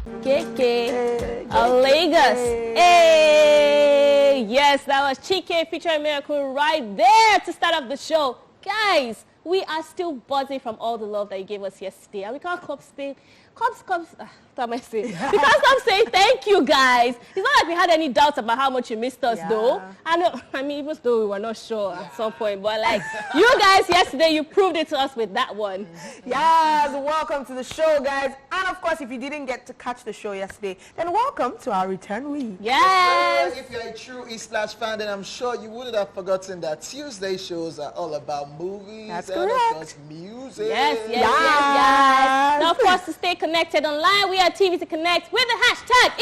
KK, Lagos. Hey, yes, that was Chike featuring Miracle right there to start off the show. Guys, we are still buzzing from all the love that you gave us yesterday, and we can't stop saying, we can't stop saying thank you, guys. It's not like we had any doubts about how much you missed us, though. I mean, even though we were not sure at some point, but like you guys yesterday, you proved it to us with that one. Yes, welcome to the show, guys. And of course, if you didn't get to catch the show yesterday, then welcome to our return week. Yes. If you're a true East/fan, then I'm sure you wouldn't have forgotten that Tuesday shows are all about movies. That's and correct. of course, music. Yes, guys. Now, of course, to stay connected online, we are TV to Connect with the hashtag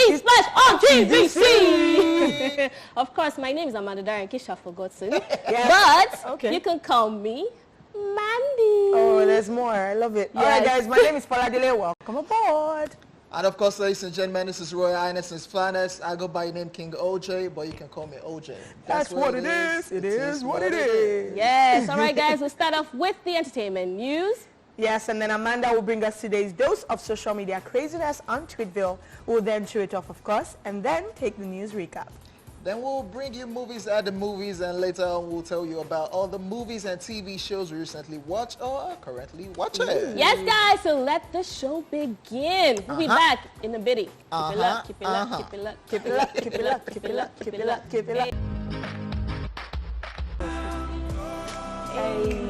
#ESplashOnTVC. Of course, my name is Amanda Dara, in case you've forgotten. But you can call me Mandy. Oh, there's more. I love it. All right, guys, my name is Foladele. Welcome aboard. And of course, ladies and gentlemen, this is Royal Highness and Flaness. I go by the name King Hojay, but you can call me Hojay. That's what it is. It is what it is. Yes. All right, guys, we'll start off with the entertainment news. Yes, and then Amanda will bring us today's dose of social media craziness on Tweetville. We'll then chew it off, of course, and then take the news recap. Then we'll bring you movies at the movies, and later on we'll tell you about all the movies and TV shows we recently watched or are currently watching. Yes, guys, so let the show begin. We'll be back in a bit. Keep it up, keep it up, keep it up, keep it up, keep it up, keep it up, keep it up, keep it up. Hey.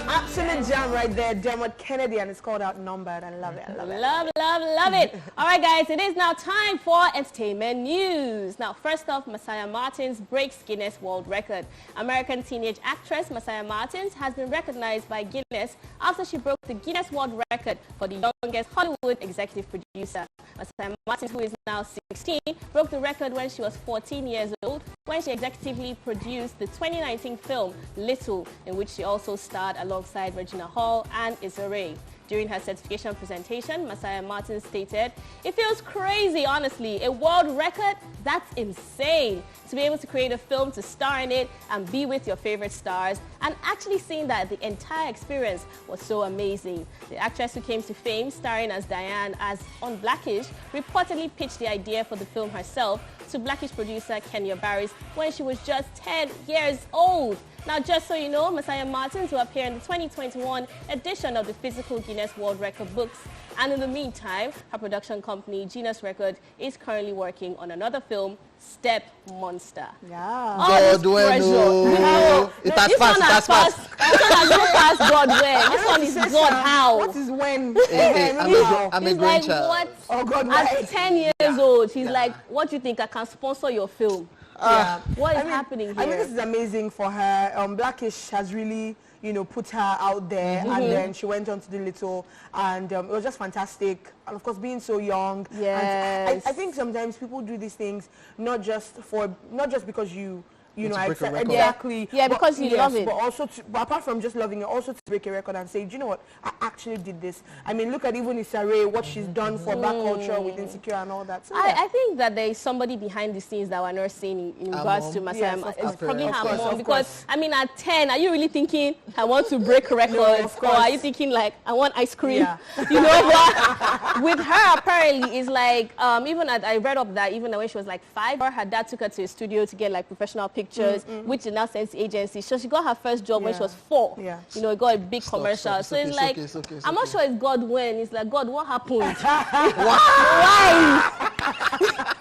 Absolute jam right there, Dermot Kennedy, and it's called Outnumbered. I love it, I love it. Love it. All right, guys, it is now time for entertainment news. Now, first off, Messiah Martins breaks Guinness World Record. American teenage actress Messiah Martins has been recognized by Guinness after she broke the Guinness World Record for the youngest Hollywood executive producer. Messiah Martins, who is now 16, broke the record when she was 14 years old, when she executively produced the 2019 film Little, in which she also starred alongside Regina Hall and Issa Rae. During her certification presentation, Messiah Martins stated, "It feels crazy, honestly. A world record? That's insane. To be able to create a film, to star in it, and be with your favorite stars, and actually seeing that the entire experience was so amazing." The actress who came to fame starring as Diane on Blackish reportedly pitched the idea for the film herself to Blackish producer Kenya Barris when she was just 10 years old. Now, just so you know, Messiah Martins will appear in the 2021 edition of the physical Guinness World Record books. And in the meantime, her production company, Guinness Record, is currently working on another film, Step Monster. Yeah. God, no. It has This one has passed. This one has not passed God when. This one is God how. What is when? I'm a He's like, grandchild. what? Oh, God, why? At 10 years old, he's like, what do you think? I can sponsor your film? What is happening here? I mean, this is amazing for her. Blackish has really, put her out there, and then she went on to do Little, and it was just fantastic. And of course, being so young. Yes. And I think sometimes people do these things not just because you break a record. exactly. Yeah, because you love it. But also, but apart from just loving it, also to break a record and say, do you know what? I actually did this. I mean, look at even Issa Rae, what she's done for Black culture with Insecure and all that. So, I think that there is somebody behind the scenes that we're not seeing in regards to Messiah. Yes, It's probably her course, mom, of because, course. I mean, at 10, are you really thinking, I want to break a record? of Or are course. you thinking, like, I want ice cream? Yeah. You know, but with her, apparently, it's like, I read up that even when she was like 5, her dad took her to a studio to get like professional pictures, which she now sends to agency. So she got her first job when she was 4. Yeah. Got a big commercial. So it's like, I'm not sure it's God when. It's like, God, what happened? Why?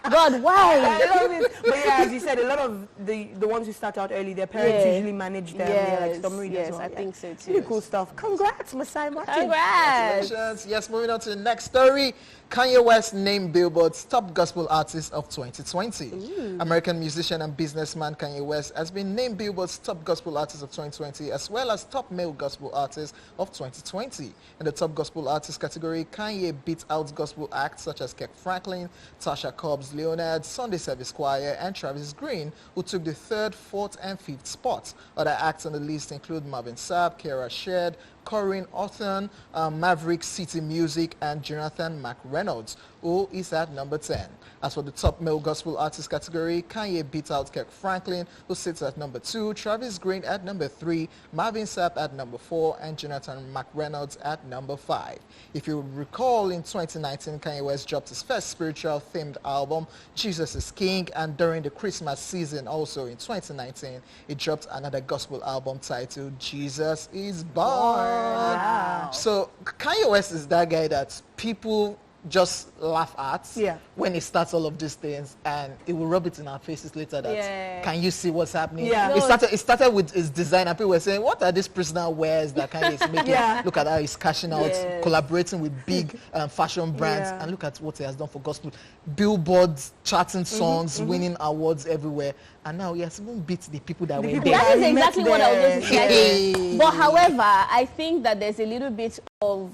God, why? I love it. But yeah, as you said, a lot of the ones who start out early, their parents usually manage them. They're like some readers. Yes, I think so too. Really cool stuff. Congrats, Messiah Martin. Congrats. Congratulations. Yes, moving on to the next story. Kanye West named Billboard's top gospel artist of 2020. American musician and businessman Kanye West has been named Billboard's top gospel artist of 2020, as well as top male gospel artist of 2020. In the top gospel artist category, Kanye beat out gospel acts such as Kirk Franklin, Tasha Cobbs Leonard, Sunday Service Choir, and Travis Green, who took the 3rd, 4th, and 5th spots. Other acts on the list include Marvin Sapp, Kara Sheard, Corinne Orton, Maverick City Music, and Jonathan McReynolds, who is at number 10. As for the top male gospel artist category, Kanye beat out Kirk Franklin, who sits at number 2, Travis Green at number 3, Marvin Sapp at number 4, and Jonathan McReynolds at number 5. If you recall, in 2019, Kanye West dropped his first spiritual-themed album, Jesus is King, and during the Christmas season, also in 2019, he dropped another gospel album titled Jesus is Born. Wow. So Kanye West is that guy that people just laugh at when he starts all of these things, and it will rub it in our faces later that can you see what's happening? It started with his design, and people were saying, what are these personal wears that Kanye is making? Look at how he's cashing out, collaborating with big fashion brands, and look at what he has done for gospel. Billboards, charting songs, winning awards everywhere, and now he has even beat the people that were there. That is exactly what I was going to say. But however, I think that there's a little bit of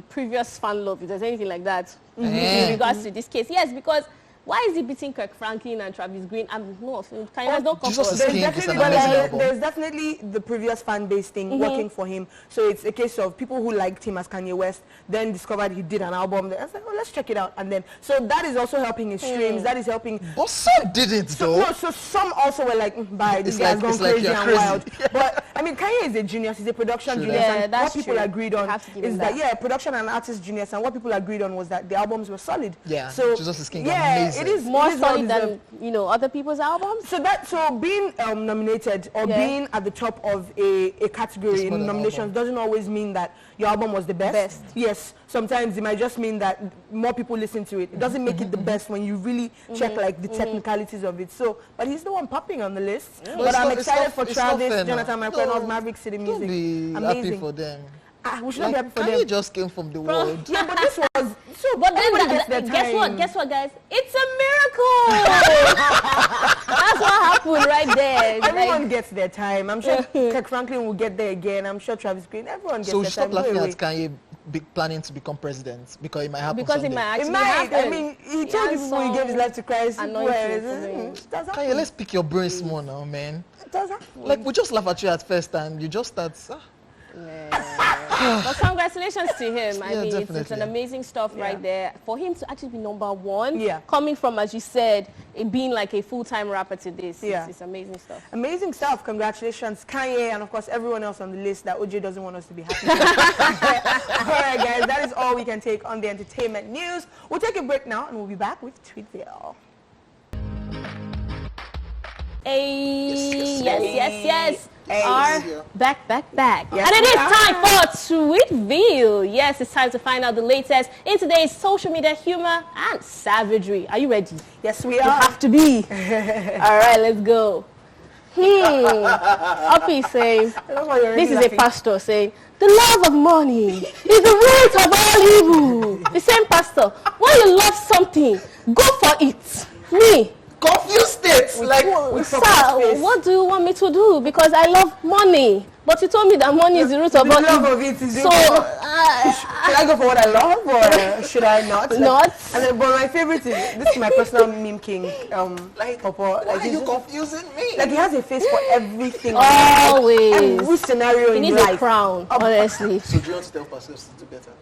previous fan love, if there's anything like that, in regards to this case. Yes, because why is he beating Kirk Franklin and Travis Green? No, Kanye's not comfortable. There's definitely the previous fan base thing working for him. So it's a case of people who liked him as Kanye West then discovered he did an album. I was like, oh, let's check it out. And then, so that is also helping his streams. That is helping. But some didn't, though. No, so some also were like, bye, this guy's gone crazy and wild. But, I mean, Kanye is a genius. He's a production genius. And what people agreed on is that, production and artist genius. And what people agreed on was that the albums were solid. Yeah, so, Jesus is King, amazing. It is more solid than other people's albums. So being nominated or being at the top of a category in nominations doesn't always mean that your album was the best. Yes, sometimes it might just mean that more people listen to it. It doesn't make it the best when you really check like the technicalities of it. So, but he's the one popping on the list. But I'm excited for Travis, Jonathan McReynolds, Maverick City Music. Don't be happy for them. We should not be happy for them. Kanye just came from the world. Yeah, but this was but then guess what, guys? It's a miracle. That's what happened right there. Everyone gets their time. I'm sure Kirk Franklin will get there again. I'm sure Travis Green. Everyone gets their time. So stop laughing at Kanye planning to become president because it might happen. Because someday. it might actually happen. I mean, he told people he gave his life to Christ. Kanye, let's pick your brain small now, man. It does happen. Like, we just laugh at you at first and you just start. But congratulations to him. I mean, it's an amazing stuff right there. For him to actually be number one, coming from, as you said, it being like a full-time rapper to this, it's amazing stuff. Amazing stuff. Congratulations, Kanye, and of course everyone else on the list that Hojay doesn't want us to be happy with. All right, guys, that is all we can take on the entertainment news. We'll take a break now, and we'll be back with Tweetville. Yes. Are back. Yes, and it is time for Tweetville. Yes, it's time to find out the latest in today's social media humor and savagery. Are you ready? Yes, we are. You have to be. All right, let's go. Uppy saying, this is a pastor saying, the love of money is the root of all evil. The same pastor, when you love something, go for it. Me. Confused states, like, sir, what do you want me to do? Because I love money. But you told me that money is the root of all evil. So, should I go for what I love, or should I not? And then, but my favorite is, this is my personal meme king, Popo. Why are you confusing me? Like, he has a face for everything. Always. Every scenario in life. He needs a crown, honestly. So do you want to tell pastors to do better?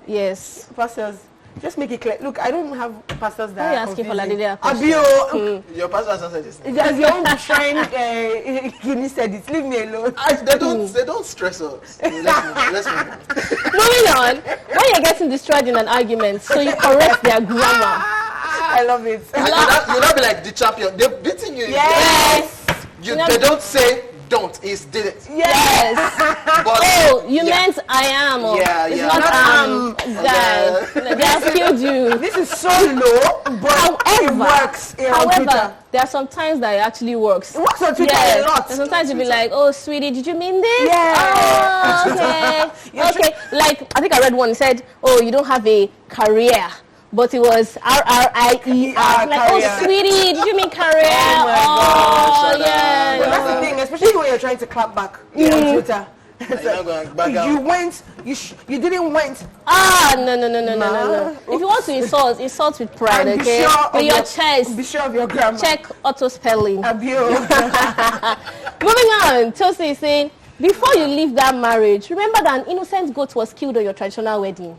Yes. Pastors, just make it clear. Look, I don't have pastors that are asking Foladele. Your pastor has answered this. There's your own shrine. He said it. Leave me alone. They don't stress us. Let's move on. Moving on. When you're getting destroyed in an argument, so you correct their grammar. I love it. You'll not be like the champion. They're beating you. Yes. They don't say don't. It's did it. Yes. But, you meant I am. It's not guys. They have killed you. This is so low, but it works. However, there are some times that it actually works. It works on Twitter a lot. Sometimes you'll be like, oh, sweetie, did you mean this? Yeah. Oh, okay. Okay. Like, I think I read one. It said, oh, you don't have a career. But it was R-R-I-E-R. Like, oh, sweetie, did you mean career? Oh, yeah. Well, that's the thing, especially when you're trying to clap back on Twitter. You didn't went. No. If you want to insult with pride, okay? With your chest. Be sure of your grammar. Check auto spelling. Moving on, Chelsea is saying, Before you leave that marriage, remember that an innocent goat was killed on your traditional wedding.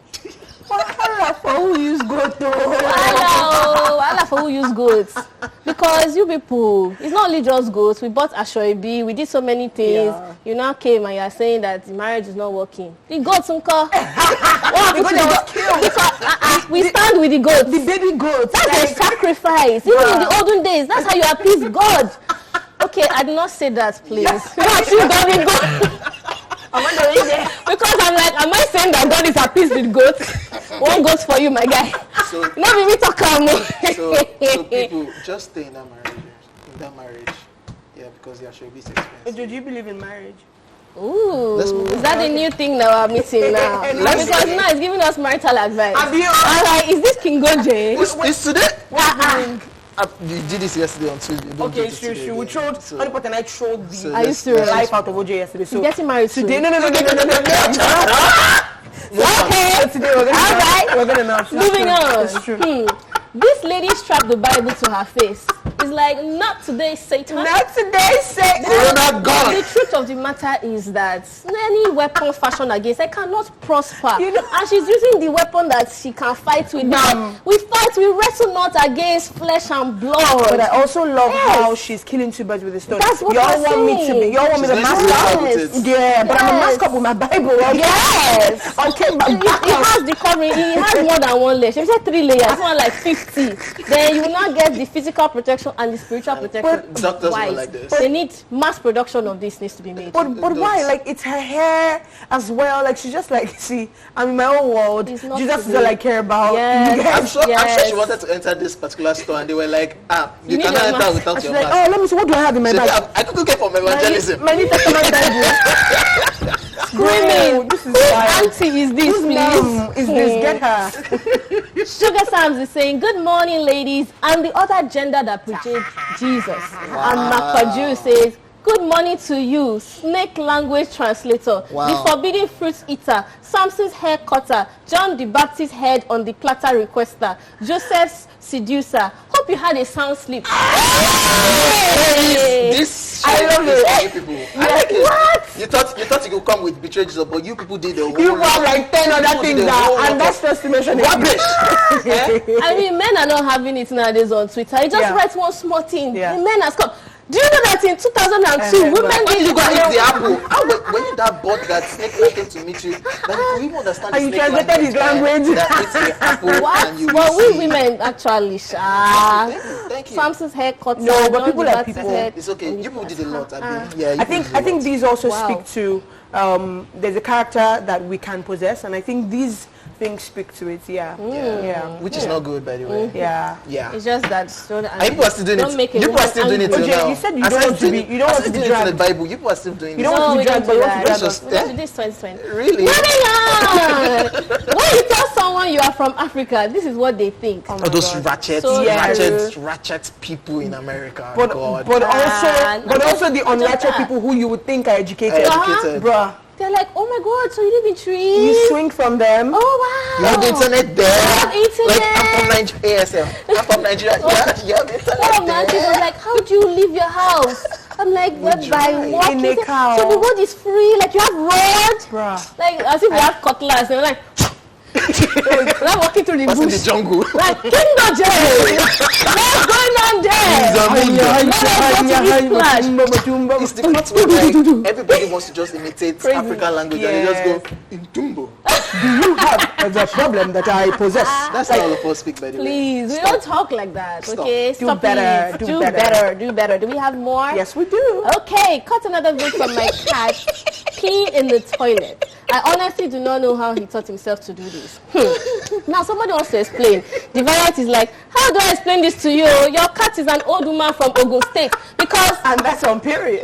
Wala for who use goat though. Wala for who use goats. Because you people, it's not only just goats. We bought Ashoebi, we did so many things. Yeah. You now came and you are saying that the marriage is not working. The goats, uncle. We stand with the goats. The baby goats. That's a sacrifice. Even in the olden days, that's how you appease God. Okay, I did not say that, please. Because I'm like, am I saying that God is appeased with goats? One goat for you, my guy. So, no, we talk so people just stay in that marriage. Yeah, because your show is expensive. Do you believe in marriage? Ooh, is that the new thing that we're missing now? Because now it's giving us marital advice. I'm like, is this King Hojay? Is today? You did this yesterday on Tuesday. Okay, it's true. We trolled. Honeypot and I trolled the life out of Hojay yesterday. So getting married today? No. Okay, today we're gonna know. Moving on. It's true. This lady strapped the Bible to her face. It's like, not today, Satan. Not today, Satan. The truth of the matter is that any weapon fashioned against her cannot prosper. And she's using the weapon that she can fight with. We wrestle not against flesh and blood. But I also love how she's killing two birds with a stone. That's what y'all want me to be. Y'all want me to mask up? Yeah, but I'm a mask up with my Bible. Yes. Okay, he has the covering. He has more than one layer. She said 3 layers. More like 50. Then you will not get the physical protection and the spiritual protection. Doctors were like this. They need mass production of this needs to be made. But why? Like, it's her hair as well. Like, she's just like, see, I'm in my own world. Jesus is all I care about. Yes. I'm sure she wanted to enter this particular store and they were like, you cannot enter without your like, mask. oh, let me see, what do I have in my bag? I couldn't get from evangelism. My New Testament Bible. Screaming. This is Whose auntie is this, please? Is this? Get her. Sugar Sam's is saying, good morning, ladies, and the other gender that portrayed Jesus. Wow. And Makaju says, good morning to you, snake language translator, the forbidden fruit eater, Samson's hair cutter, John the Baptist's head on the platter requester, Joseph's seducer. Hope you had a sound sleep. This I love it. People. I like it. What? You thought you could come with betrayed Jesus, but you people did the whole. You have like 10 other things and that's just to mention rubbish. I mean, men are not having it nowadays on Twitter. You just write one small thing. The men has come. Do you know that in 2002, women did you go eat the apple? When you that bought that snake that came to meet you, then you even understand the snake translated his language. That eats the apple and you well, we women actually, Thank you. Samson's haircut. No, but people are people. It's okay. You people did a lot. I think these also speak to there's a character that we can possess, and I think these things speak to it. Which is not good, by the way. It's just that. People are still doing it. You people are still doing it till now. You said you don't want to be. You don't want to be dragged. The Bible. You people are still doing it. You don't want to be dragged, but you want to be dragged. This 2020. Really? When you tell someone you are from Africa, this is what they think. Oh, those ratchet people in America. But also the unratchet people who you would think are educated. Bruh. They're like, oh my God, so you live in trees? You swing from them. Oh wow. You have the internet there. You have internet. Like, I'm from Nigeria. I'm from Nigeria. You have internet there. My kids was like, how do you leave your house? I'm like, by walking. In a car. So the road is free. Like, you have road. Bruh. Like, as if we have cutlass. They're like, we're walking through the bush. in the jungle. Like, King Hojay. What's going on there? It's the part where like, everybody wants to just imitate African language and they just go, Intumbo. Do you have the problem that I possess? That's how all of us speak, by the way. Please, we don't talk like that, okay? Do better. Do better. Do we have more? Yes, we do. Okay, cut another bit from my cat peeing in the toilet. I honestly do not know how he taught himself to do this. Now, somebody wants to explain. The variant is like, how do I explain this to you? Your cat is an old woman from Ogun State. And that's on period.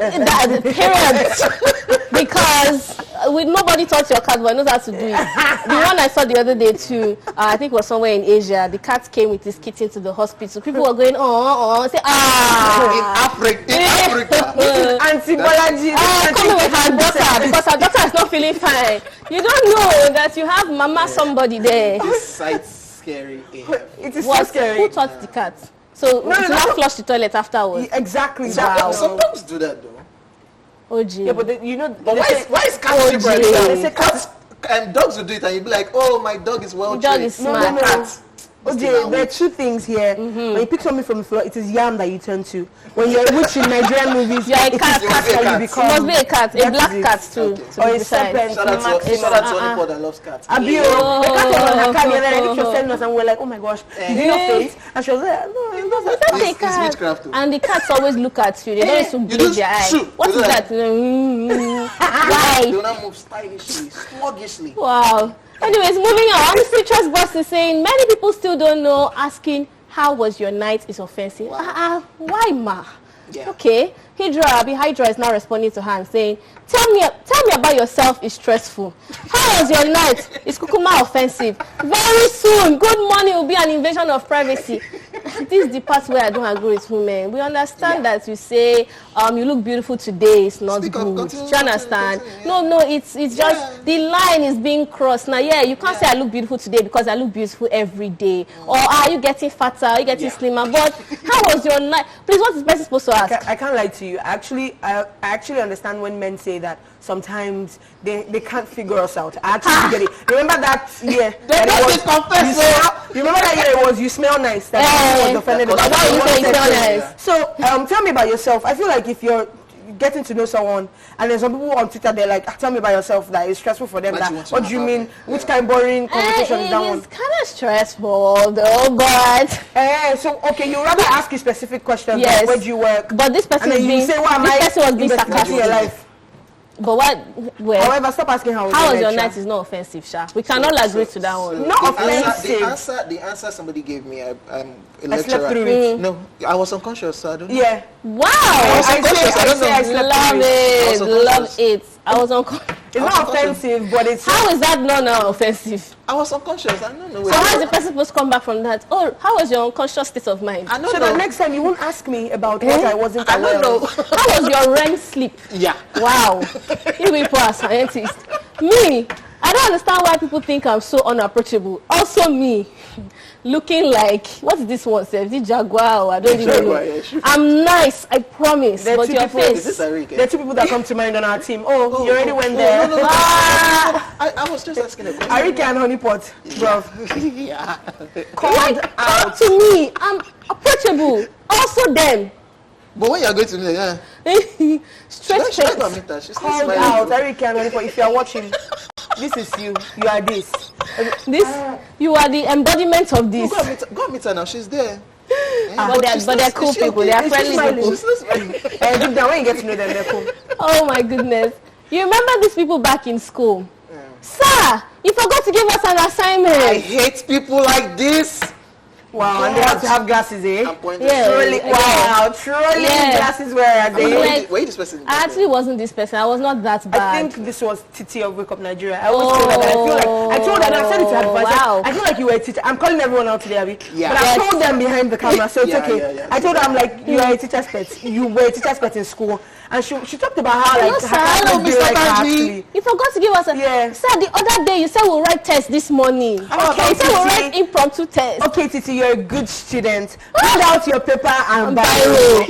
Because nobody taught your cat, but knows how to do it. The one I saw the other day too, I think it was somewhere in Asia. The cat came with his kitten to the hospital. People were going, say, In Africa. Auntie Bolaji. Coming with her daughter because her daughter is not feeling fine. You don't know that you have mama somebody there. This site's scary. It is so scary. Who taught the cat? So you not flush the toilet afterwards. Exactly. Some dogs do that though. Hojay. Yeah, but you know... But why is cat different? They say Cats, dogs will do it and you'll be like, oh, my dog is well trained. Dog is smart. No. Cat. Hojay, there are two things here. When you pick something from the floor, it is yam that you turn to. When you're a witch in Nigerian movies, you're a cat. that you become. It must be a cat, a black cat too. Okay. Or a serpent. Shout out to anyone that loves cats. Abio, the cat was on her car the other day. I think she was telling us, and we were like, oh my gosh, did you not face? And she was like, no, it doesn't. It's a cat. And the cats always look at you. They don't used to blink their eyes. What is that? Why? They will not move stylishly, sluggishly. Wow. Anyways, moving on. Citrus Boss is saying many people still don't know. Asking how was your night is offensive. Wow. Why, ma? Yeah. Okay. Hydra is now responding to her and saying, tell me about yourself is stressful. How was your night? Is kukuma offensive? Very soon, good morning will be an invasion of privacy. This is the part where I don't agree with women. We understand that you say you look beautiful today is not good. Do you understand? No, it's just the line is being crossed. Now, you can't say I look beautiful today because I look beautiful every day. Or are you getting fatter? Are you getting slimmer? But how was your night? Please, what is the person supposed to ask? I can't lie to you. I actually understand when men say that sometimes they can't figure us out. I actually get it. Remember that year? You remember that year it was you smell nice? That was offended about. Why you say you smell nice? So tell me about yourself. I feel like if you're getting to know someone and there's some people on Twitter, they're like, tell me about yourself, that it's stressful for them. What do you mean? Which kind of boring conversation is that one? It's kind of stressful though, but so okay, you rather ask you specific questions like where do you work? But this person was being sarcastic your life. But however, stop asking how was your night is not offensive, Sha. We cannot agree to that one. Not offensive. The answer somebody gave me, a lecturer. I slept through it. No, I was unconscious, so I don't know. Yeah. Wow. I was unconscious. I don't know. Love it. I was unconscious. It's not offensive, but it's... How is that not offensive? I was unconscious. I don't know. So how is the person supposed to come back from that? Oh, how was your unconscious state of mind? I don't know. The next time you won't ask me about what I wasn't aware of. How was your REM sleep? Yeah. Wow. You people are scientists. Me, I don't understand why people think I'm so unapproachable. Also me, looking like, what is this one, sir? Is it Jaguar? I don't even know. Yeah, sure. I'm nice, I promise. But your face. There are two people that come to mind on our team. You already went there. No. I was just asking a question. Arika and Honeypot, bro. Yeah. Talk to me. I'm approachable. Also them. But when you're going to me, straight face. Called out, Arika and Honeypot. If you are watching, this is you. You are this. You are the embodiment of this. Go meet her now. She's there. But they're cool people. They are friendly people. Deep down, when you get to know them, they're cool. Oh my goodness. You remember these people back in school? Sir, you forgot to give us an assignment. I hate people like this. Wow, and they have to have glasses, eh? Truly, glasses where they... Wait, this person? I actually wasn't this person. I was not that bad. I think this was Titi of Wake Up Nigeria. I always told her that. I told her, and I said it to her. Wow. I feel like you were a teacher. I'm calling everyone out today, Abby. Yeah. But I told them behind the camera, so it's okay. Yeah. I told her, I'm like, you are a teacher's pet. You were a teacher's pet in school. And she talked about how, like, you forgot to give us a... Sir, the other day you said we'll write tests this morning. Okay, you said we'll write impromptu tests. Okay, Titi, you're a good student. Put out your paper and biro.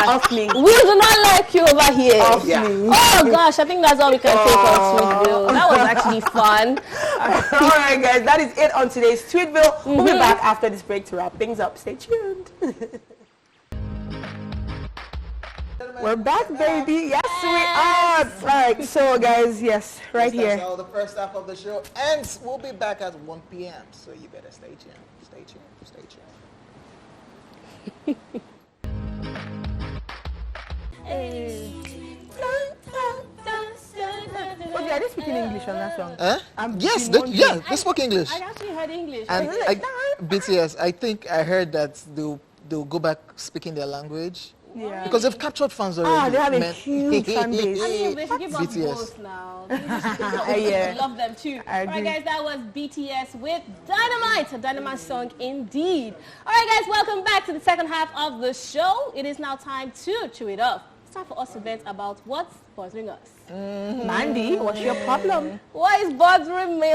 Off me. We do not like you over here. Off me. Oh gosh, I think that's all we can take on Tweetville. That was actually fun. Alright guys, that is it on today's Tweetville. We'll be back after this break to wrap things up. Stay tuned. We're back, baby. Yes, we are. Alright, so guys, yes, right here. That's how the first half of the show ends. We'll be back at 1 p.m. So you better stay tuned. Stay tuned. Okay, are they speaking English on that song? Yes, they spoke English. I actually heard English. And BTS, I think I heard that they'll go back speaking their language. Yeah. Because they've captured fans already. They have a huge fan base. I mean, they should give us BTS. both now. We love them too. Alright guys, that was BTS with Dynamite, a Dynamite song indeed. Alright guys, welcome back to the second half of the show. It is now time to chew it up. It's time for us to vent about what's bothering us. Mandy, what's your problem? What is bothering me?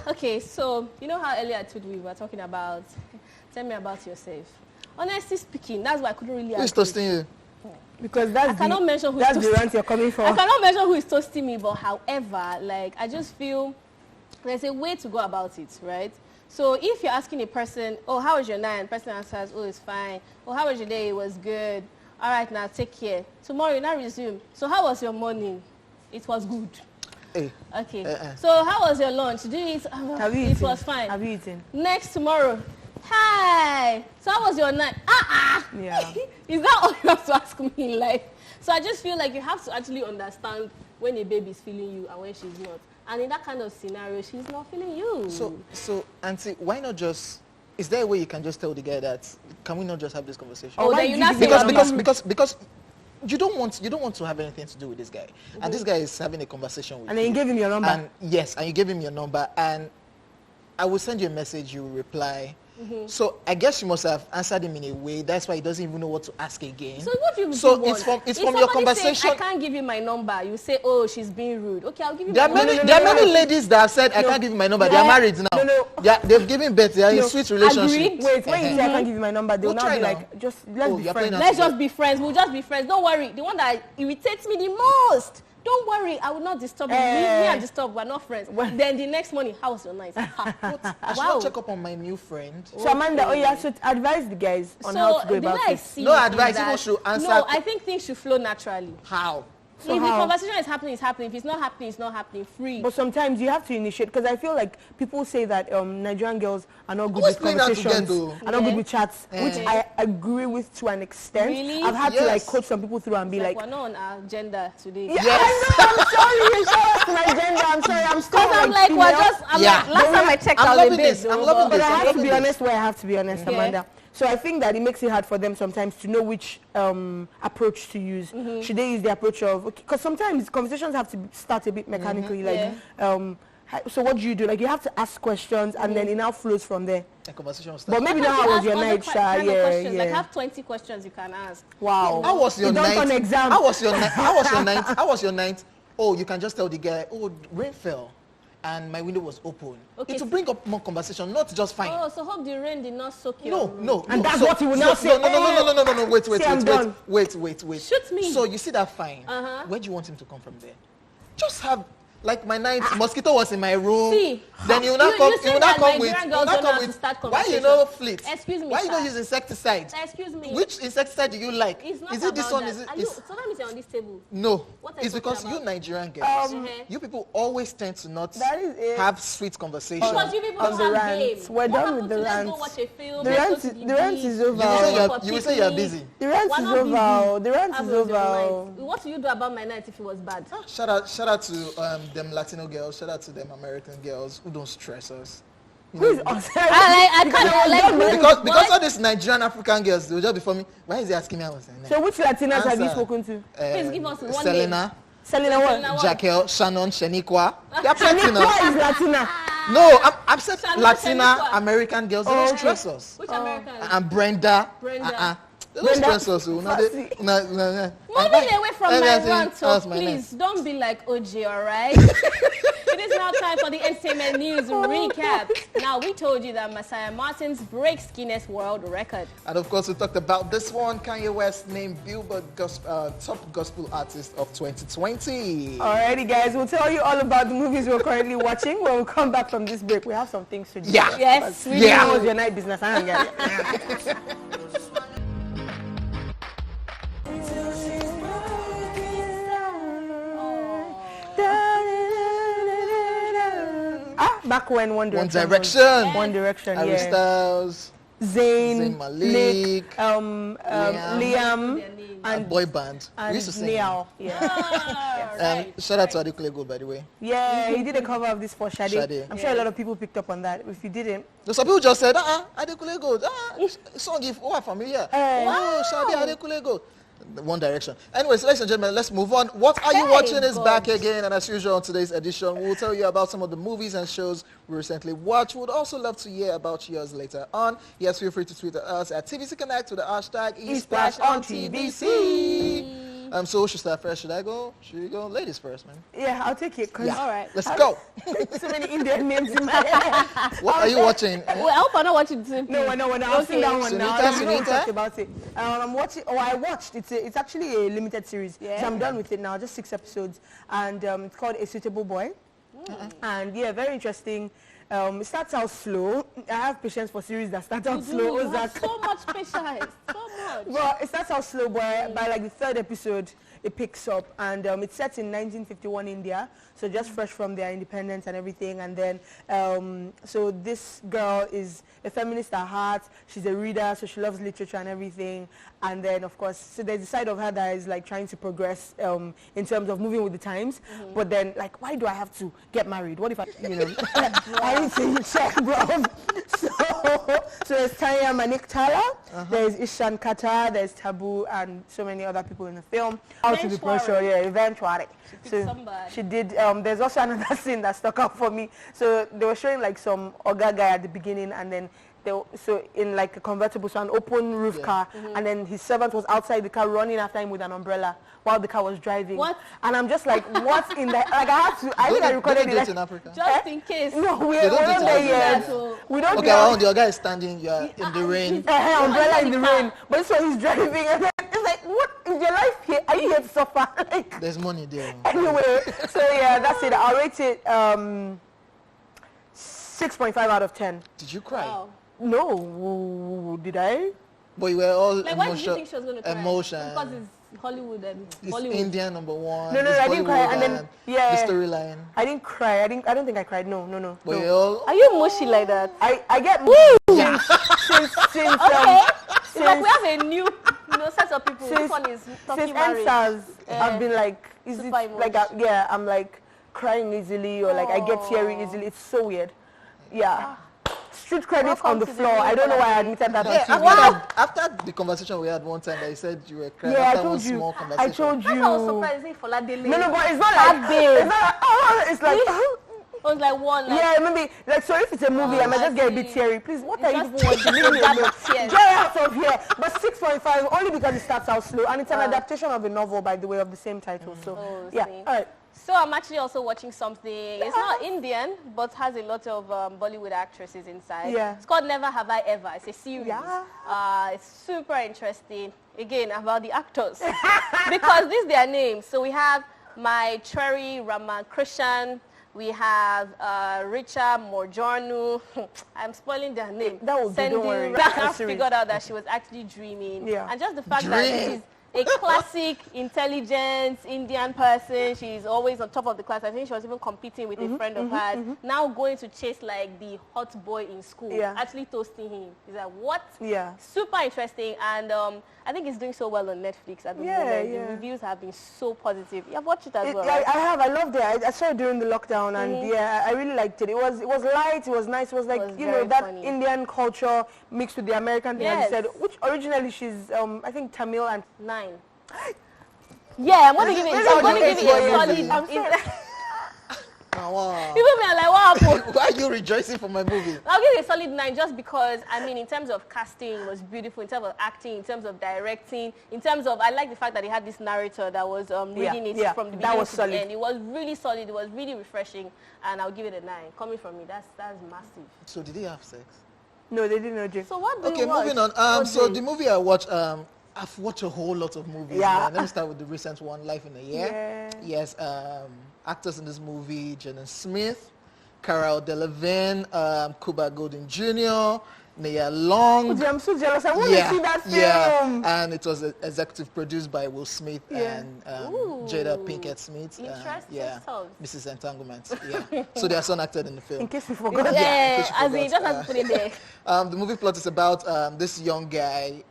Okay, so you know how earlier we were talking about, tell me about yourself. Honestly speaking, that's why I couldn't really Who's toasting you? Because that's I cannot mention who that's is the rant you're coming for. I cannot mention who is toasting me, but however, like, I just feel there's a way to go about it, right? So if you're asking a person, oh, how was your night? And the person answers, oh, it's fine. Oh, how was your day? It was good. All right, now take care. Tomorrow you now resume. So how was your morning? It was good. Hey. Okay. So how was your lunch? Did you eat? It was fine. Have you eaten? Next tomorrow. Hi. So how was your night? Yeah. Is that all you have to ask me in life? So I just feel like you have to actually understand when a baby is feeling you and when she's not. And in that kind of scenario, she's not feeling you. So Auntie, why not just? Is there a way you can just tell the guy that? Can we not just have this conversation? Oh, then you not because you don't want to have anything to do with this guy, and this guy is having a conversation with you. And then you gave him your number. And yes, and you gave him your number, and I will send you a message. You will reply. So I guess you must have answered him in a way. That's why he doesn't even know what to ask again. So what do you want? It's from your conversation. Says, I can't give you my number. You say, oh, she's being rude. Okay, I'll give you my number. There are many ladies that have said, I can't give you my number. They are married now. They've given birth. They are in a sweet relationship. Agreed. Wait, when you say I can't give you my number, they will now be like, just let's be friends. Let's just be friends. We'll just be friends. Don't worry. The one that irritates me the most. Don't worry, I will not disturb you. Me and disturb, we're not friends. Then the next morning, how was your night? I should not check up on my new friend. So Amanda, you should advise the guys on how to go about this. No advice, people should answer. No, I think things should flow naturally. How? So if the conversation is happening, it's happening. If it's not happening, it's not happening. Free. But sometimes you have to initiate, because I feel like people say that Nigerian girls are not good with conversations, are not good with chats, which I agree with to an extent. Really? I've had to like coach some people through and be like, we're not on our agenda today. Yeah, I know, I'm sorry, you show us my agenda. I'm sorry, I'm still I'm like, we're just, last time I checked, I'm loving this. But I have to be honest where I have to be honest, Amanda. So I think that it makes it hard for them sometimes to know which approach to use. Should they use the approach of, because sometimes conversations have to start a bit mechanically, so what do you do? Like, you have to ask questions and then it now flows from there. The conversation starts. But maybe now how was your night, Like, have 20 questions you can ask. Wow. How was your night? How was your night? How was your night? Oh, you can just tell the guy, oh, rain fell and my window was open. Okay, it will bring up more conversation, not just fine. Oh, so hope the rain did not soak you. No. And that's what you will now say. No. Wait. Shoot me. So you see that fine. Where do you want him to come from there? Just have, like, my night, mosquito was in my room. See, then you will not come. You will not come with. Why you know fleet? Excuse me. Why you don't use insecticide? Excuse me. Which insecticide do you like? It's not is it this one? that. Is it? So that means you're on this table. No. What It's because you Nigerian girls, you people always tend to not have sweet conversations. Because you people don't have games. We're done with the rant. Let's go watch a film. The rant is over. You will say you're busy. The rant is over. The rant is over. What do you do about my night if it was bad? Shout out to them Latino girls. Shout out to them American girls who don't stress us. Who is us? I can't because all these Nigerian African girls, they will just be for me. Why is he asking me? I was saying. So which Latinas have you spoken to? Please give us one Selena. name. Selena what? Jaquel, Shannon, Shaniqua. They are plenty now. Shaniqua is Latina. No, I'm saying Shannon, Latina Shaniqua. American girls. They don't stress us. Which American? And Brenda. They don't stress us. Moving away from my rant, so please don't be like Hojay, all right? It is now time for the entertainment news recap. Now, we told you that Messiah Martins breaks Guinness World Record. And of course, we talked about this one. Kanye West named Billboard top gospel artist of 2020. Alrighty, guys, we'll tell you all about the movies we're currently watching when we come back from this break. We have some things to do. Yeah. Yes. We know your night business. I don't get it. Back when One Direction, Harry Styles, Zayn Malik, Liam, and boy band. And we used to sing. Niall. Shout out to Adekunle, by the way. Yeah, he did a cover of this for Sade. I'm sure a lot of people picked up on that. If you didn't, some people just said, Adekunle, song if familiar. Oh, Sade, Adekunle. One Direction. Anyways, ladies and gentlemen, let's move on. What Are You Watching is back again, and as usual on today's edition, we'll tell you about some of the movies and shows we recently watched. We would also love to hear about yours later on. Yes, feel free to tweet at us at TVC Connect with the hashtag eSplash on TVC. So who should start first? Should I go? Should we go? Ladies first, man. Yeah, I'll take it. Yeah. All right. Let's go. So many Indian names in my head. What are you watching? Well, I hope I'm not watching the same thing. No. I've seen that one now. Sunita, We don't Sunita? talk about it. I'm watching. Oh, I watched. It's actually a limited series. Yeah. So I'm done with it now. Just 6 episodes, and it's called A Suitable Boy. And yeah, very interesting. It starts out slow. I have patience for series that start out slow. You have so much patience. So much. Well, it starts out slow, but by like the 3rd episode, it picks up, and it's set in 1951 India, so just fresh from their independence and everything. And then, so this girl is a feminist at heart. She's a reader, so she loves literature and everything. And then, of course, so there's a side of her that is like trying to progress in terms of moving with the times. But then, like, why do I have to get married? What if I, I need to check, bro. So there's Tanya Manik Tala, there's Ishan Kata, there's Taboo, and so many other people in the film. How to be pressure, eventually. So she did. There's also another scene that stuck out for me. So they were showing like some Oga guy at the beginning, and then so in like a convertible, so an open roof car, and then his servant was outside the car running after him with an umbrella while the car was driving. What? And I'm just like, what in the, like I had to, I think I recorded it in Africa. Just in case. No, we're not there yet. We don't. Okay, well, your guy is standing, you are in the rain. Umbrella in the rain. But this one he's driving, and then it's like, what is your life here? Are you here to suffer? Like, there's money there. Anyway, so yeah, that's it. I'll rate it 6.5 out of 10. Did you cry? Wow. No, did I? But you were all like, why did you think she was going to cry? Emotion. Because it's Hollywood and it's Bollywood. Indian #1. No, I didn't cry. And then, yeah, the storyline. I didn't cry. I don't think I cried. No. But you all. Are you mushy like that? I get since okay. It's like we have a new set of people. This one is talking marriage. I've been like, is it like, I'm like crying easily, or like I get teary easily. It's so weird. Yeah. Street credit on the floor. I don't know why I admitted that. Yeah, after the conversation we had one time that you said you were crying. Yeah, after I told one you. small conversation. I told you. That's how I was surprised. It's Foladele. No, but it's not like it's not like, it's like it was like one. Like, yeah, maybe like, so if it's a movie, I might just get a bit teary. Please, what are you doing? Get Get out of here. But 6.5 only because it starts out slow, and it's an adaptation of a novel, by the way, of the same title. So yeah, all right. So I'm actually also watching something. It's not Indian, but has a lot of Bollywood actresses inside. Yeah. It's called Never Have I Ever. It's a series. Yeah. It's super interesting. Again, about the actors. Because these are their names. So we have my Cherry Ramakrishnan. We have Richa Morjornu. I'm spoiling their name. That would be, don't worry. I figured out that she was actually dreaming. Yeah. And just the fact that she's a classic, intelligent Indian person. She's always on top of the class. I think she was even competing with a friend of hers. Now going to chase like the hot boy in school. Actually toasting him. He's like, what? Yeah. Super interesting. And I think it's doing so well on Netflix at the moment. The reviews have been so positive. You've watched it as well, right? I have. I loved it. I saw it during the lockdown, and yeah, I really liked it. It was light. It was nice. It was like, you know, that funny Indian culture mixed with the American thing, as you said, which originally she's, I think, Tamil and 9. Yeah, I'm going to give it. I'm going to give it a solid. I'm sorry. Wow. People are like, what happened? Why are you rejoicing for my movie? I'll give it a solid 9 just because, I mean, in terms of casting, it was beautiful. In terms of acting, in terms of directing, in terms of, I like the fact that they had this narrator that was reading it from the beginning to the end. It was really solid. It was really refreshing, and I'll give it a 9. Coming from me, that's massive. So did they have sex? No, they didn't know, Jay. So what do you watch? Moving on. So the movie I watched, I've watched a whole lot of movies. Yeah. Let me start with the recent one, Life in a Year. Yes. Actors in this movie: Jaden Smith, Cara Delevingne, Cuba Gooding Jr., Nia Long. I'm so jealous. I want to see that film. Yeah, and it was executive produced by Will Smith and Jada Pinkett Smith. Mrs. Entanglement. Yeah. So their son acted in the film. In case we forgot. Just have to put it there. The movie plot is about this young guy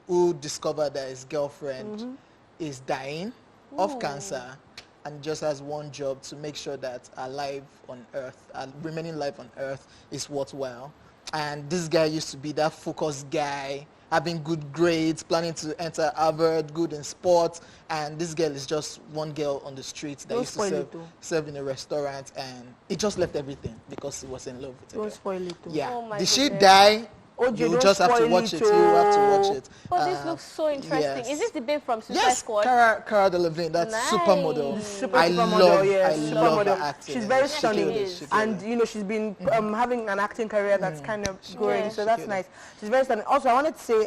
who discovered that his girlfriend is dying of cancer, and just has one job to make sure that her life on Earth, remaining life on Earth, is worthwhile. And this guy used to be that focused guy, having good grades, planning to enter Harvard, good in sports. And this girl is just one girl on the street that used to serve in a restaurant. And he just left everything because he was in love with her. Don't spoil it too. Yeah. Oh my Did she goodness. die? OJ, you just have to watch it. You have to watch it. Oh, this looks so interesting. Yes. Is this the babe from Suicide Squad? Cara Delevingne, that's supermodel. I love her acting. She's very stunning, and you know she's been having an acting career that's kind of growing, so that's nice. She's very stunning. Also, I wanted to say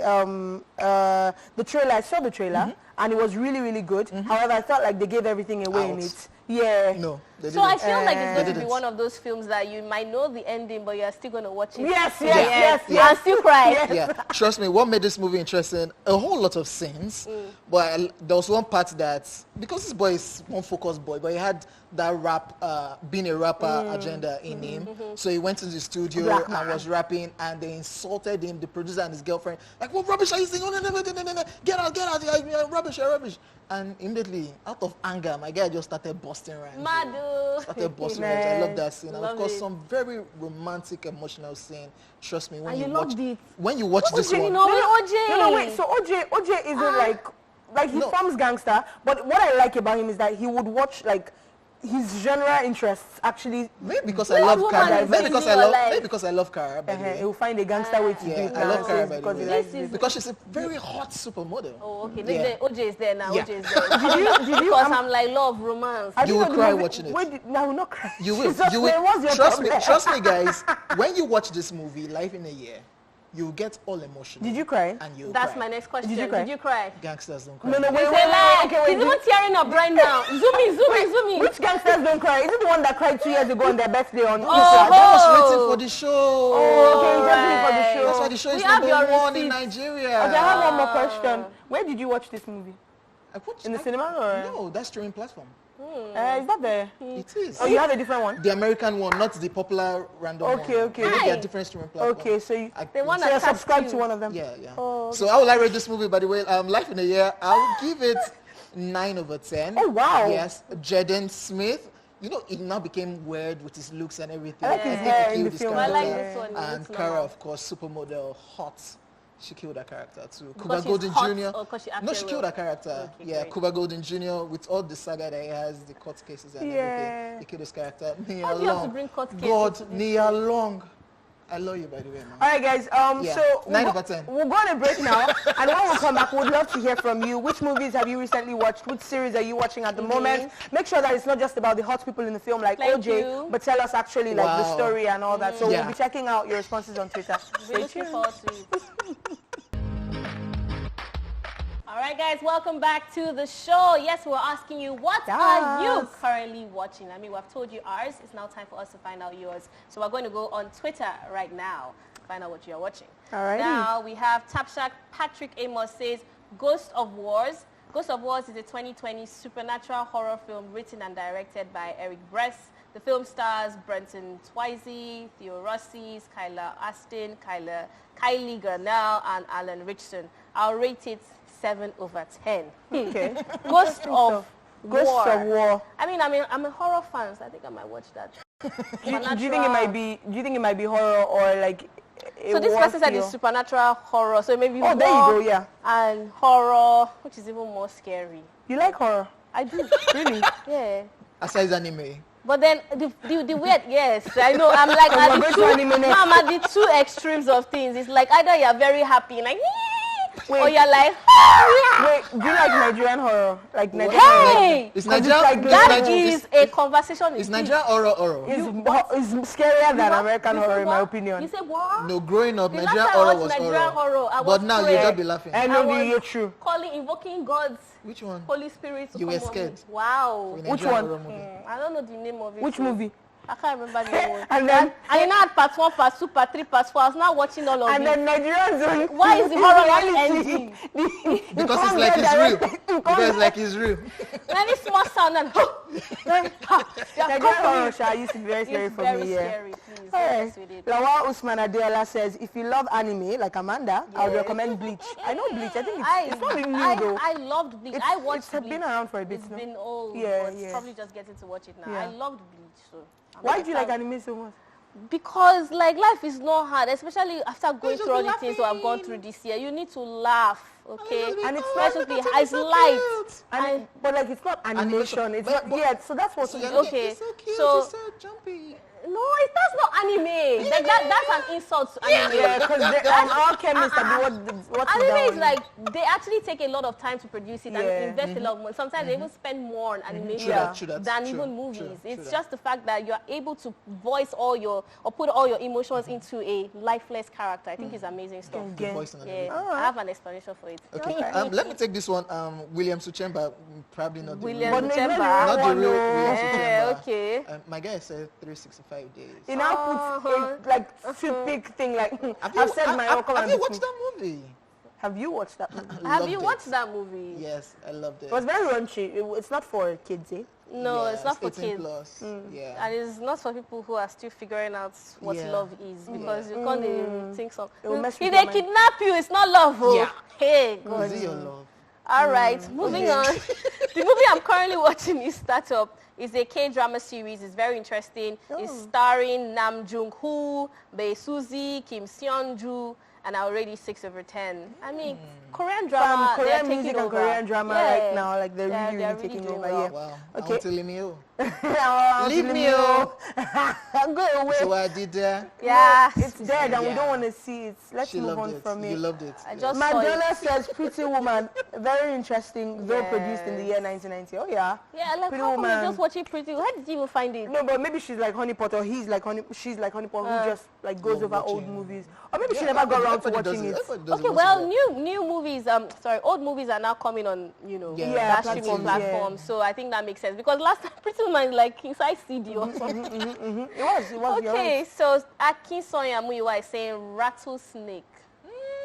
the trailer. I saw the trailer, and it was really, really good. However, I felt like they gave everything away in it. Yeah. No, they didn't. So I feel like it's going to be one of those films that you might know the ending, but you're still going to watch it. Yes. And still cry. Yes. Yeah, trust me, what made this movie interesting, a whole lot of scenes, but there was one part that, because this boy is one focused boy, but he had that rap, being a rapper agenda in him, so he went into the studio and was rapping, and they insulted him, the producer and his girlfriend, like, what rubbish are you saying? Oh, no, get out, you're rubbish. And immediately, out of anger, my guy just started busting rhymes. Started busting rhymes. I love that scene. And of course, some very romantic, emotional scene. Trust me, when you watch this one. No, wait. So OJ isn't like he forms gangster, but what I like about him is that he would watch like his genre interests actually. Maybe because I love Cara. Maybe because I love Cara. He will find a gangster way to do it. I love Cara because she's a very hot supermodel. Oh, okay. Then OJ is there now. Yeah. OJ is there. Did you? Because I'm like love romance. You will cry watching it. I will not cry. You will. You will. Trust me, guys. When you watch this movie, Life in a Year, you get all emotional. Did you cry? And That's my next question. Did you cry? Gangsters don't cry. No, wait. He's even tearing up right now. Zoom in. Which gangsters don't cry? Is it the one that cried 2 years ago on their birthday on? That was waiting for the show. Oh, okay, just for the show. That's why the show is number 1 in Nigeria. Okay, I have one more question. Where did you watch this movie? In the cinema or? No, that's streaming platform. Is that there? It is. Oh, you have a different one? The American one, not the popular random one. Okay. They are different streaming platforms. Okay, so you're subscribed to one of them? Yeah. Oh, okay. So how will I rate this movie, by the way? Life in a Year, I'll give it 9 over 10. Oh, wow. Yes. Jaden Smith. You know, he now became weird with his looks and everything. I like his hair in the film. I like this one. And Cara, of course, supermodel, hot. She killed her character too. Because Cuba Gooding Jr. She killed her character. Okay, yeah, Cuba Gooding Jr. with all the saga that he has, the court cases and everything. He killed his character. How do you have to bring court cases? God, Nia Long. I love you, by the way, man. All right, guys. So 9 over 10. We'll go on a break now, and when we come back, we'd love to hear from you. Which movies have you recently watched? Which series are you watching at the moment? Make sure that it's not just about the hot people in the film like OJ, but tell us actually like the story and all that. So we'll be checking out your responses on Twitter. We're looking forward to it. All right, guys, welcome back to the show. Yes, we're asking you, what are you currently watching? I mean, we've told you ours. It's now time for us to find out yours. So we're going to go on Twitter right now to find out what you're watching. All right. Now, we have Tapshak Patrick Amos says, Ghost of Wars. Ghost of Wars is a 2020 supernatural horror film written and directed by Eric Bress. The film stars Brenton Twizy, Theo Rossi, Skylar Astin, Kylie Garnell, and Alan Richardson. I'll rate it 7 over 10. Okay. Ghost of War. I mean, I'm a horror fan, so I think I might watch that. Do you think it might be horror or like? So this person said it's supernatural horror, so maybe there you go, yeah. And horror, which is even more scary. You like horror? I do. Really? Yeah. Aside anime. But then the weird, yes, I know. I'm like I'm at the two extremes of things. It's like either you're very happy, like. Or you're like, wait, do you like Nigerian horror? Like Nigerian horror? Is Nigerian like that is a conversation. Is Nigerian horror? It's scarier than American horror, in my opinion. You say what? No, growing up, Nigerian horror was horror. But now you just be laughing. I know you're true. Invoking gods. Which one? Holy Spirit. You were scared. Wow. Which one? I don't know the name of it. Which movie? I can't remember the name. And you know, at part 1, part 2, part 3, part 4, I was now watching all of it. And then Nigerians. Why is the horror not ending? Because it's like it's real. Because like it's real. Any small sound and Nigerian horror used to be very scary for me. Very scary, please. Yes, with it. Lawal Usman Adela says, if you love anime like Amanda, I would recommend Bleach. I know Bleach. I think it's not really new though. I loved Bleach. I watched Bleach. It's been around for a bit. It's been old. Yeah. Probably just getting to watch it now. I loved Bleach. So. Why do you like anime so much? Because like life is not hard, especially after going through all the things that I've gone through this year. You need to laugh, okay? And it's not just it's light. But like it's not animation. It's not. Yeah. So that's what. Okay. It's so cute. It's so jumpy. No, that's not anime. Like that's an insult to anime. Yeah, because our chemists what's anime is like they actually take a lot of time to produce it and invest a lot of money. Sometimes they even spend more on animation than even movies. It's just the fact that you're able to voice all your or put all your emotions into a lifeless character. I think it's amazing stuff. I have an explanation for it. Okay. Let me take this one. William Suchemba, probably not William the Suchemba. not the real William Suchemba. Okay. My guy said 365 days. He now puts a like toothpick thing like have you watched that movie? Have you watched that movie? Have you watched that movie? Yes, I loved it. It was very raunchy. It's not for kids, eh? No, it's not for 18 kids. Plus. Yeah. And it's not for people who are still figuring out what love is because you can't think so. If they kidnap you, it's not love. Oh. Yeah. Hey, God. Is it your love? All right, moving on. The movie I'm currently watching is Startup. It's a K-drama series. It's very interesting. It's starring Nam Jung-hoo, Bae Suzy, Kim Seon-ju, and already 6/10. I mean, Korean drama, Korean music and Korean drama right now, like they're really taking over. Well. Wow. Okay. Leave me. Leave me. Go away. So I did that. Yeah. It's dead and we don't want to see it. Let's move on from it. You loved it. I just Madonna says Pretty Woman, very interesting, though produced in the year 1990. Oh yeah. Yeah, like Pretty how come Woman. you're just watching Pretty Woman? How did you even find it? No, but maybe she's like Honeypot or she's like Honeypot who just like goes over old movies. Or maybe she never got around to watching it. Okay, well, new movies, old movies are now coming on, that streaming platform. So I think that makes sense because last time Pretty Woman is like inside CD or something. It was. Okay, so Akin Sonya Muyiwa is saying Rattlesnake.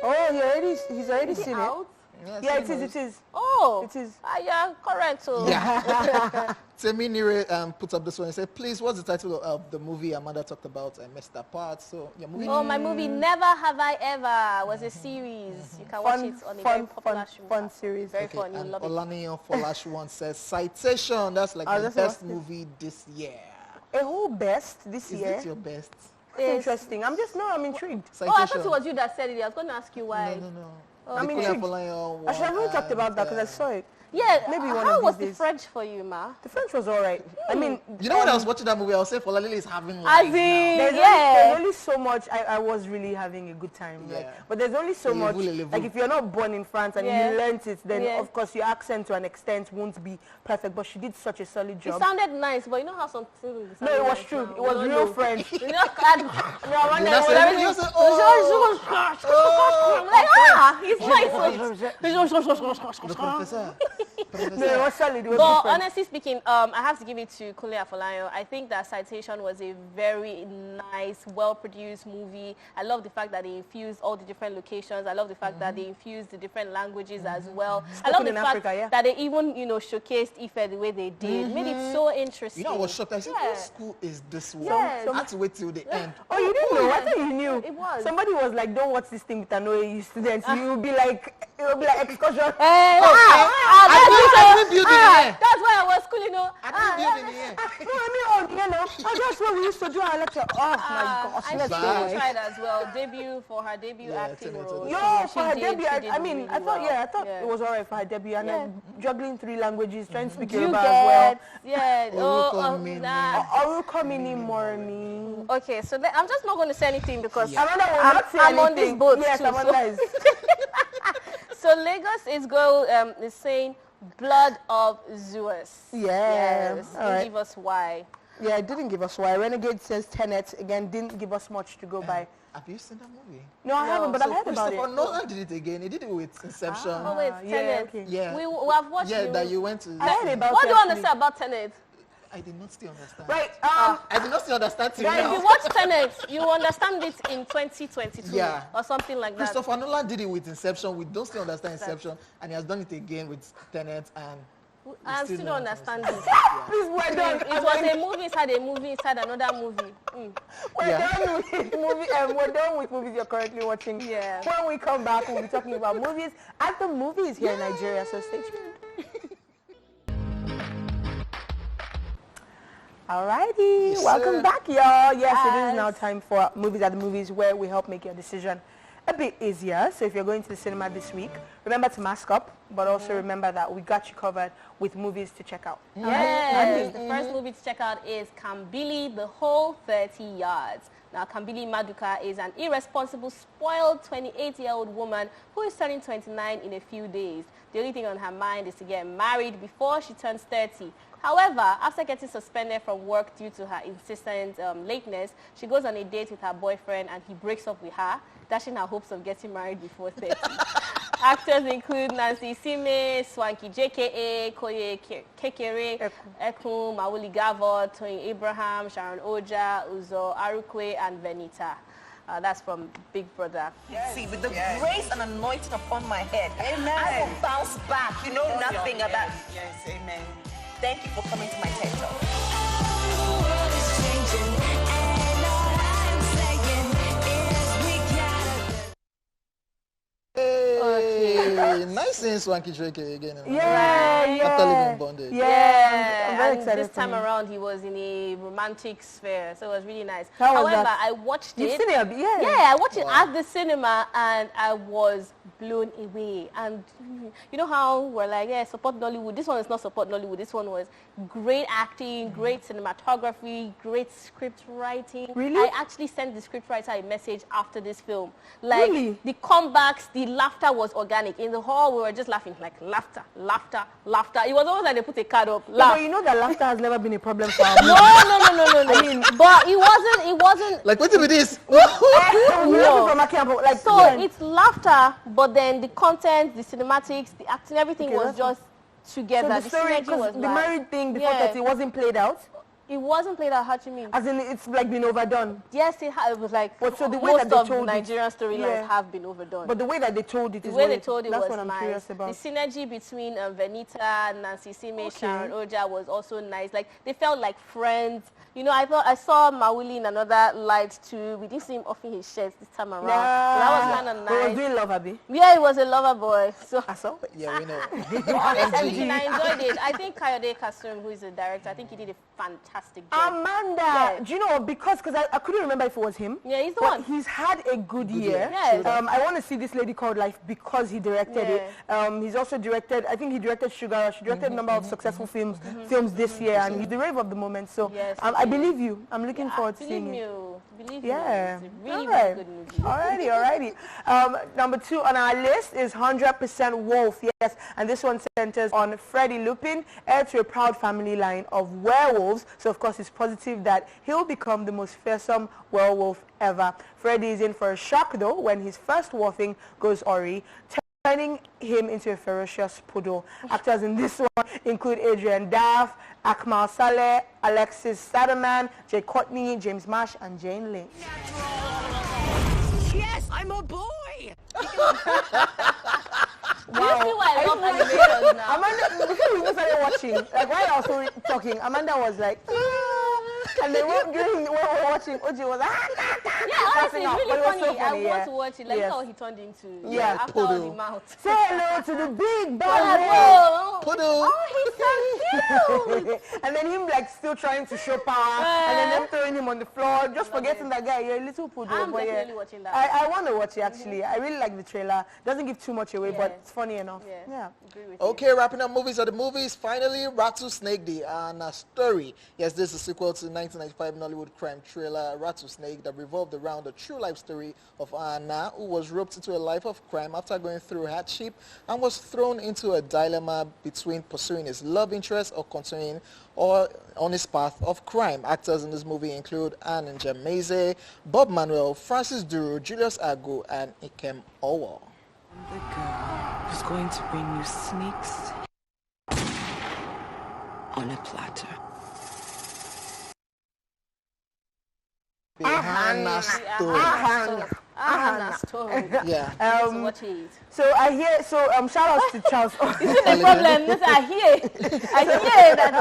Oh, he's already seen out? it. Yeah, it is. Oh, it is. Yeah, correct. So. Yeah. Temi Nire put up this one and said, please, what's the title of the movie Amanda talked about? I missed that part. So, your movie? Oh, my movie Never Have I Ever was a series. You can watch it on a very popular fun series. Very fun. You love it. Olaniyan Folash one says, Citation. That's like the best movie this year. A whole best this year? Is it your best? It's interesting. I'm intrigued. Citation. Oh, I thought it was you that said it. I was going to ask you why. No. I'm intrigued. I should have really talked about that because I saw it. Yeah, maybe how was the French for you, Ma? The French was all right. I mean, you know when I was watching that movie, I was saying Foladele is having life there's only so much. I was really having a good time. Yeah. But there's only so much. Like if you're not born in France and you learnt it, then of course your accent to an extent won't be perfect. But she did such a solid job. It sounded nice, but you know how some things. No, it was true. It was real French. You know, But honestly speaking, I have to give it to Kunle Afolayan. I think that Citation was a very nice, well-produced movie. I love the fact that they infused all the different locations. I love the fact that they infused the different languages as well. I love the fact that they even, showcased Ife the way they did. Made it so interesting. You know, I was shocked. I said, what school is this one? I had to wait till the end. Oh, you didn't know? I thought you knew. It was. Somebody was like, don't watch this thing with an OAU student. You'll be like, excursion. That's why I was cool, I didn't build in the end. That's what we used to do our lecture. Oh, my gosh. And she tried as well. For her debut acting role. For her debut, I thought it was all right for her debut. And then juggling 3 languages, trying to speak Yoruba as well. Yeah. Okay, so I'm just not going to say anything because I'm on this boat too. So Lagos is saying Blood of Zeus. Yes. Give us why. Yeah, it didn't give us why. Renegade says Tenet, again, didn't give us much to go by. Have you seen that movie? No, I haven't, but I've heard about it. Christopher Nolan did it again. He did it with Inception. Oh, wait, Tenet. Yeah. We have watched it. Yeah, that you went to. I heard about it. What do you understand about Tenet? I did not still understand. Right. I did not still understand till now. If you watch Tenet, you understand it in 2022 or something like that. Christopher Nolan did it with Inception. We don't still understand Inception, and he has done it again with Tenet, and I still don't understand it. Please, we're done. It was a movie inside another movie. We're done with movies you're currently watching. Yeah. When we come back, we'll be talking about movies at the movies here in Nigeria, so stay tuned. Alrighty, welcome back, y'all. Yes, it is now time for Movies at the Movies, where we help make your decision. a bit easier. So if you're going to the cinema this week, remember to mask up, but also remember that we got you covered with movies to check out. Yes, the first movie to check out is Kambili, The Whole 30 Yards. Now, Kambili Maduka is an irresponsible, spoiled 28-year-old woman who is turning 29 in a few days. The only thing on her mind is to get married before she turns 30. However, after getting suspended from work due to her insistent lateness, she goes on a date with her boyfriend and he breaks up with her, dashing her hopes of getting married before 30. Actors include Nancy Sime, Swanky JKA, Koye Kekere, Ekum, Mawuli Gavot, Toyin Abraham, Sharon Oja, Uzo Arukwe, and Venita. That's from Big Brother. Yes. See, with the grace and anointing upon my head, I will bounce back. You know nothing about. Yes, amen. Thank you for coming to my TED Talk. Hey, nice seeing Swanky Drake again. After living bondage. I'm very excited. This time around, he was in a romantic sphere, so it was really nice. However, I watched it. You've seen it? I watched it at the cinema, and I was blown away. And you know how we're like, yeah, support Nollywood. This one is not support Nollywood. This one was great acting, great cinematography, great script writing. Really? I actually sent the script writer a message after this film. Like, the comebacks, the laughter was organic. In the hall, we were just laughing, like laughter, laughter, laughter. It was almost like they put a card up. But you know that laughter has never been a problem for us. No. I mean, but it wasn't. Like, what did this? It's laughter, but then the content, the cinematics, the acting, everything was just together. So the story, because the married thing before 30 wasn't played out? It wasn't played out. How do you mean? As in, it's like been overdone. Yes, it was like so the way most that of Nigerian storylines have been overdone. But the way that they told it the is way they told it that's was what I'm nice. curious about. The synergy between Venita, Nancy Sime, Sharon Oja was also nice. Like, they felt like friends. You know, I saw Mawuli in another light too. We didn't see him offing his shirts this time around. So that was kind of nice. He was doing love, Abi? Yeah, he was a lover boy. So I saw. Yeah, we know. Honestly, I enjoyed it. I think Kayode Kasum, who is the director, I think he did a fantastic job. Amanda, do you know, because I couldn't remember if it was him. Yeah, he's the one. He's had a good year. Yes. I want to see This Lady Called Life because he directed it. He's also directed, I think he directed Sugar Rush. He directed a number of successful films this year, and he's the rave of the moment. So I believe you. I'm looking forward to seeing it. Believe me. Yeah. It's a really, really good movie. Alrighty. Number 2 on our list is 100% Wolf. Yes, and this one centers on Freddie Lupin, heir to a proud family line of werewolves. So of course, it's positive that he'll become the most fearsome werewolf ever. Freddie is in for a shock though when his first wolfing goes awry, turning him into a ferocious poodle. Actors in this one include Adrian Daff, Akmal Saleh, Alexis Sadaman, Jay Courtney, James Marsh, and Jane Lynch. Yes, I'm a boy! Wow. You see why I love animators now? Amanda, before we even started watching, like while I was also talking, Amanda was like, and then when we were watching, Hojay was honestly, it's really funny. So funny. I want to watch it. Like, look how he turned into after all the mouth. Say hello to the big bad Poodle. Oh, he's so cute. And then him like still trying to show power, and then them throwing him on the floor, just forgetting that guy. You're a little poodle. I'm but definitely watching that. I want to watch it actually. I really like the trailer. Doesn't give too much away, but it's funny enough. Yeah. Agree with Okay, wrapping up movies are the movies. Finally, Rattlesnake, the Anna story. Yes, this is a sequel to 1995 Nollywood crime thriller Rattlesnake that revolved around the true life story of Anna, who was roped into a life of crime after going through hardship and was thrown into a dilemma between pursuing his love interest or continuing on his path of crime. Actors in this movie include Anne Njameze, Bob Manuel, Francis Duru, Julius Agu, and Ikem Owo. The girl who's going to bring you sneaks on a platter. The Hannah story. Ahana story. Yeah. Watch it. So I hear. Shout outs to Charles. This is the problem. This I hear that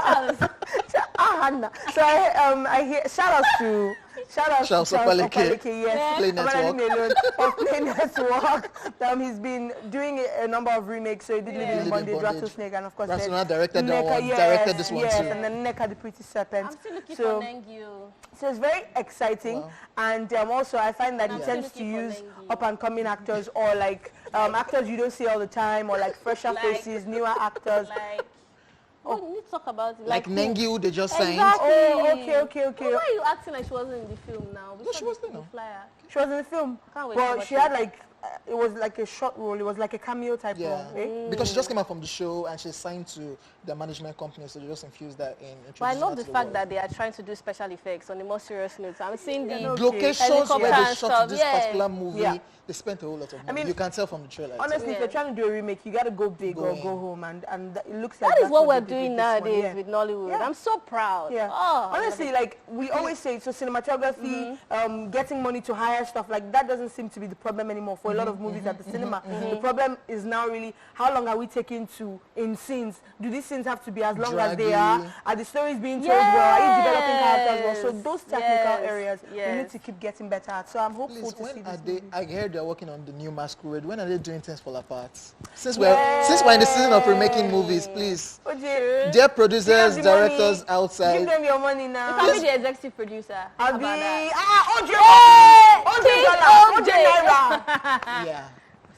Ahana. So I hear. Shout outs to Charles Opaleke. Yes. Play Network. Play Network. He's been doing a number of remakes. So he did Living in Bondage, Rattlesnake, and of course Rattlesnake directed that one. Directed this one too. And then Neka the Pretty Serpent. I'm still looking for Nengyu. So it's very exciting, and also I find that he tends to use up-and-coming actors or like actors you don't see all the time, or like fresher faces, newer actors. We need to talk about it. Like Nengi, who they just signed. Oh, okay. Why are you acting like she wasn't in the film now? No, she wasn't. No. Flyer. She was in the film. Can't wait Well, to she watch had it. like it was like a short role. It was like a cameo type role. Eh? Because she just came out from the show and she's signed to the management company, so they just infused that in. But I love the fact that they are trying to do special effects on the more serious notes. I'm seeing the locations where they shot this yeah. particular movie. They spent a whole lot of money. I mean, you can tell from the trailer. Honestly, if you're trying to do a remake, you got to go big or go home, and it looks like that is what we're they did doing with this nowadays one. with Nollywood. I'm so proud. Yeah. Oh, honestly, like we always say, so cinematography, getting money to hire stuff like that doesn't seem to be the problem anymore for a lot of movies at the cinema. The problem is now really how long are we taking in scenes? Do these scenes have to be as long as they are? Are the stories being told well? Are you developing characters well? So those technical areas we need to keep getting better at. So I'm hopeful to see this movie. I heard they're working on the new Masquerade. When are they doing things fall apart? Since we're in the season of remaking movies, please, Hojay, dear producers, directors give outside, them your money now. You can be the executive producer. I'll be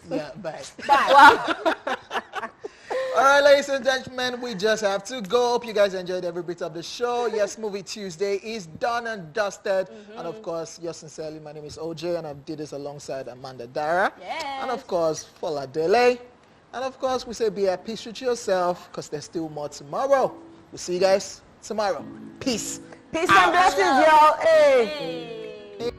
yeah, bye. Wow. All right, ladies and gentlemen, we just have to go. Hope you guys enjoyed every bit of the show. Yes, Movie Tuesday is done and dusted. And of course, yours sincerely, my name is Hojay, and I did this alongside Amanda Dara. Yes. And of course, Foladele. And of course, we say be at peace with yourself, because there's still more tomorrow. We'll see you guys tomorrow. Peace. Peace and blessings, y'all. Hey.